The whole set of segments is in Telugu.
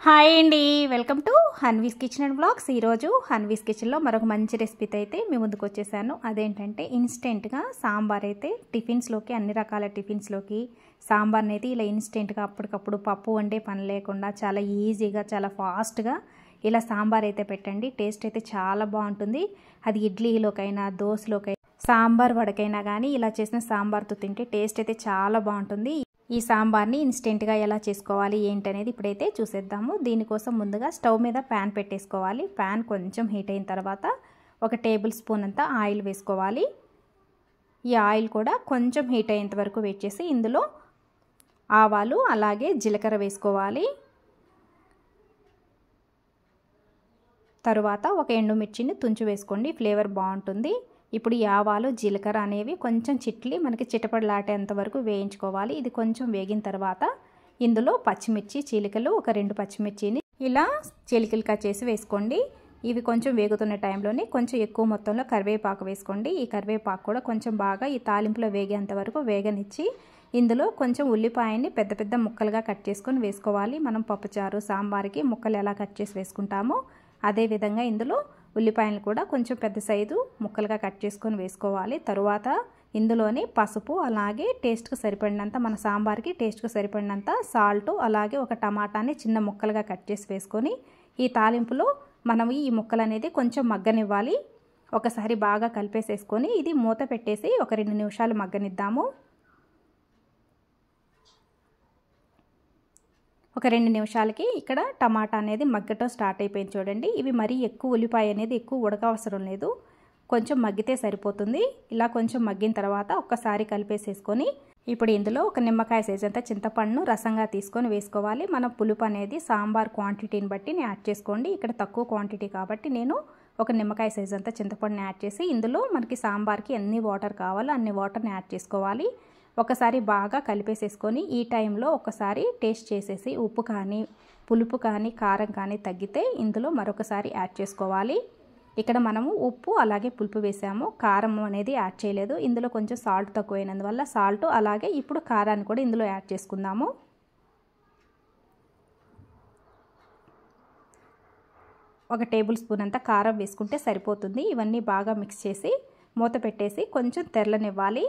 హాయ్ అండి, welcome to Hanvi's kitchen and blogs. ఈరోజు హన్వీస్ కిచెన్లో మరొక మంచి రెసిపీతో అయితే మీ ముందుకు వచ్చేసాను. అదేంటంటే ఇన్స్టెంట్గా సాంబార్ అయితే టిఫిన్స్లోకి, అన్ని రకాల టిఫిన్స్లోకి సాంబార్ని అయితే ఇలా ఇన్స్టెంట్గా అప్పటికప్పుడు పప్పు వండే పని లేకుండా చాలా ఈజీగా, చాలా ఫాస్ట్గా ఇలా సాంబార్ అయితే పెట్టండి. టేస్ట్ అయితే చాలా బాగుంటుంది. అది ఇడ్లీలోకైనా, దోశలోకైనా, సాంబార్ వడకైనా కానీ ఇలా చేసిన సాంబార్తో తింటే టేస్ట్ అయితే చాలా బాగుంటుంది. ఈ సాంబార్ని ఇన్స్టెంట్గా ఎలా చేసుకోవాలి ఏంటనేది ఇప్పుడైతే చూసేద్దాము. దీనికోసం ముందుగా స్టవ్ మీద ప్యాన్ పెట్టేసుకోవాలి. ప్యాన్ కొంచెం హీట్ అయిన తర్వాత 1 టేబుల్ స్పూన్ అంతా ఆయిల్ వేసుకోవాలి. ఈ ఆయిల్ కూడా కొంచెం హీట్ అయ్యేంత వరకు వెయిట్ చేసి ఇందులో ఆవాలు అలాగే జీలకర్ర వేసుకోవాలి. తరువాత 1 ఎండుమిర్చిని తుంచి వేసుకోండి, ఫ్లేవర్ బాగుంటుంది. ఇప్పుడు ఈ ఆవాలు, జీలకర్ర అనేవి కొంచెం చిట్లి మనకి చిటపడలాటేంత వరకు వేయించుకోవాలి. ఇది కొంచెం వేగిన తర్వాత ఇందులో పచ్చిమిర్చి చీలికలు, 2 పచ్చిమిర్చిని ఇలా చీలికలుగా చేసి వేసుకోండి. ఇవి కొంచెం వేగుతున్న టైంలోనే కొంచెం ఎక్కువ మొత్తంలో కరివేపాకు వేసుకోండి. ఈ కరివేపాకు కూడా కొంచెం బాగా ఈ తాలింపులో వేగేంత వరకు వేగనిచ్చి ఇందులో కొంచెం ఉల్లిపాయని పెద్ద పెద్ద ముక్కలుగా కట్ చేసుకొని వేసుకోవాలి. మనం పప్పుచారు, సాంబార్కి ముక్కలు ఎలా కట్ చేసి వేసుకుంటామో అదేవిధంగా ఇందులో ఉల్లిపాయలు కూడా కొంచెం పెద్ద సైజు ముక్కలుగా కట్ చేసుకొని వేసుకోవాలి. తరువాత ఇందులోనే పసుపు, అలాగే టేస్ట్కి సరిపడినంత, మన సాంబార్కి టేస్ట్కి సరిపడినంత సాల్ట్, అలాగే 1 టమాటాని చిన్న ముక్కలుగా కట్ చేసి వేసుకొని ఈ తాలింపులో మనం ఈ ముక్కలు అనేది కొంచెం మగ్గనివ్వాలి. ఒకసారి బాగా కలిపేసేసుకొని ఇది మూత పెట్టేసి 2 నిమిషాలు మగ్గనిద్దాము. 2 నిమిషాలకి ఇక్కడ టమాటా అనేది మగ్గటం స్టార్ట్ అయిపోయింది చూడండి. ఇవి మరీ ఎక్కువ ఉల్లిపాయ అనేది ఎక్కువ ఉడకవసరం లేదు, కొంచెం మగ్గితే సరిపోతుంది. ఇలా కొంచెం మగ్గిన తర్వాత ఒక్కసారి కలిపేసేసుకొని ఇప్పుడు ఇందులో 1 నిమ్మకాయ సైజ్ అంతా చింతపండును రసంగా తీసుకొని వేసుకోవాలి. మన పులుపు అనేది సాంబార్ క్వాంటిటీని బట్టి యాడ్ చేసుకోండి. ఇక్కడ తక్కువ క్వాంటిటీ కాబట్టి నేను 1 నిమ్మకాయ సైజ్ అంతా చింతపండుని యాడ్ చేసి ఇందులో మనకి సాంబార్కి ఎన్ని వాటర్ కావాలో అన్ని వాటర్ని యాడ్ చేసుకోవాలి. ఒకసారి బాగా కలిపేసేసుకొని ఈ టైంలో ఒకసారి టేస్ట్ చేసేసి ఉప్పు కానీ, పులుపు కానీ, కారం కానీ తగ్గితే ఇందులో మరొకసారి యాడ్ చేసుకోవాలి. ఇక్కడ మనము ఉప్పు అలాగే పులుపు వేసాము, కారం అనేది యాడ్ చేయలేదు. ఇందులో కొంచెం సాల్ట్ తక్కువైనందువల్ల సాల్ట్, అలాగే ఇప్పుడు కారాన్ని కూడా ఇందులో యాడ్ చేసుకుందాము. ఒక టేబుల్ స్పూన్ అంతా కారం వేసుకుంటే సరిపోతుంది. ఇవన్నీ బాగా మిక్స్ చేసి మూత పెట్టేసి కొంచెం తెరలనివ్వాలి.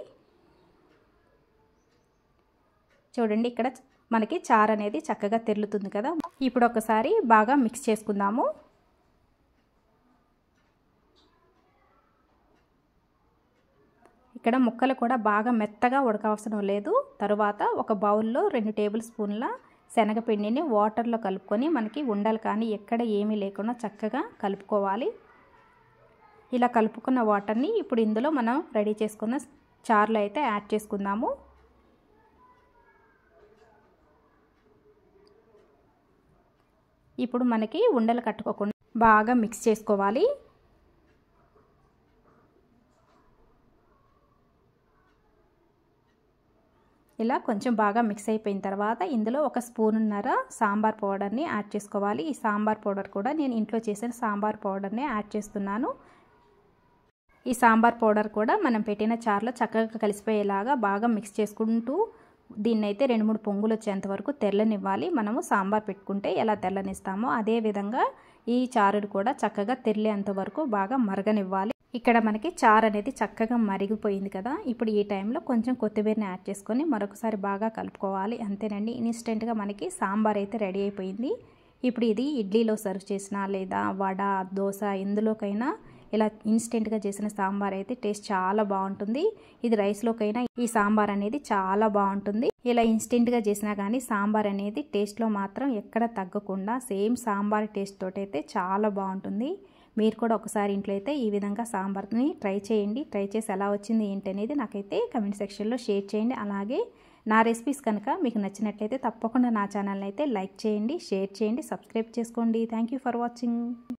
చూడండి, ఇక్కడ మనకి చారు అనేది చక్కగా తెరులుతుంది కదా. ఇప్పుడు ఒకసారి బాగా మిక్స్ చేసుకుందాము. ఇక్కడ ముక్కలు కూడా బాగా మెత్తగా ఉడకవసరం లేదు. తరువాత ఒక బౌల్లో 2 టేబుల్ స్పూన్ల శనగపిండిని వాటర్లో కలుపుకొని మనకి ఉండలు కానీ ఎక్కడ ఏమీ లేకుండా చక్కగా కలుపుకోవాలి. ఇలా కలుపుకున్న వాటర్ని ఇప్పుడు ఇందులో మనం రెడీ చేసుకున్న చారులో అయితే యాడ్ చేసుకుందాము. ఇప్పుడు మనకి ఉండలు కట్టుకోకుండా బాగా మిక్స్ చేసుకోవాలి. ఇలా కొంచెం బాగా మిక్స్ అయిపోయిన తర్వాత ఇందులో 1 స్పూన్నర సాంబార్ పౌడర్ని యాడ్ చేసుకోవాలి. ఈ సాంబార్ పౌడర్ కూడా నేను ఇంట్లో చేసిన సాంబార్ పౌడర్ని యాడ్ చేస్తున్నాను. ఈ సాంబార్ పౌడర్ కూడా మనం పెట్టిన చారులో చక్కగా కలిసిపోయేలాగా బాగా మిక్స్ చేసుకుంటూ దీన్నైతే 2-3 పొంగులు వచ్చేంత వరకు తెరలనివ్వాలి. మనము సాంబార్ పెట్టుకుంటే ఎలా తెరలనిస్తామో అదేవిధంగా ఈ చారుని కూడా చక్కగా తెరిలేంత వరకు బాగా మరగనివ్వాలి. ఇక్కడ మనకి చారు అనేది చక్కగా మరిగిపోయింది కదా. ఇప్పుడు ఈ టైంలో కొంచెం కొత్తిమీరని యాడ్ చేసుకొని మరొకసారి బాగా కలుపుకోవాలి. అంతేనండి, ఇన్స్టెంట్గా మనకి సాంబార్ అయితే రెడీ అయిపోయింది. ఇప్పుడు ఇది ఇడ్లీలో సర్వ్ చేసినా లేదా వడ, దోశ ఎందులోకైనా ఇలా ఇన్స్టెంట్గా చేసిన సాంబార్ అయితే టేస్ట్ చాలా బాగుంటుంది. ఇది రైస్లోకైనా ఈ సాంబార్ అనేది చాలా బాగుంటుంది. ఇలా ఇన్స్టెంట్గా చేసినా కానీ సాంబార్ అనేది టేస్ట్లో మాత్రం ఎక్కడ తగ్గకుండా సేమ్ సాంబార్ టేస్ట్ తోటి అయితే చాలా బాగుంటుంది. మీరు కూడా ఒకసారి ఇంట్లో అయితే ఈ విధంగా సాంబార్ని ట్రై చేయండి. ట్రై చేసి ఎలా వచ్చింది ఏంటనేది నాకైతే కమెంట్ సెక్షన్లో షేర్ చేయండి. అలాగే నా రెసిపీస్ కనుక మీకు నచ్చినట్లయితే తప్పకుండా నా ఛానల్ని అయితే లైక్ చేయండి, షేర్ చేయండి, సబ్స్క్రైబ్ చేసుకోండి. Thank you for watching.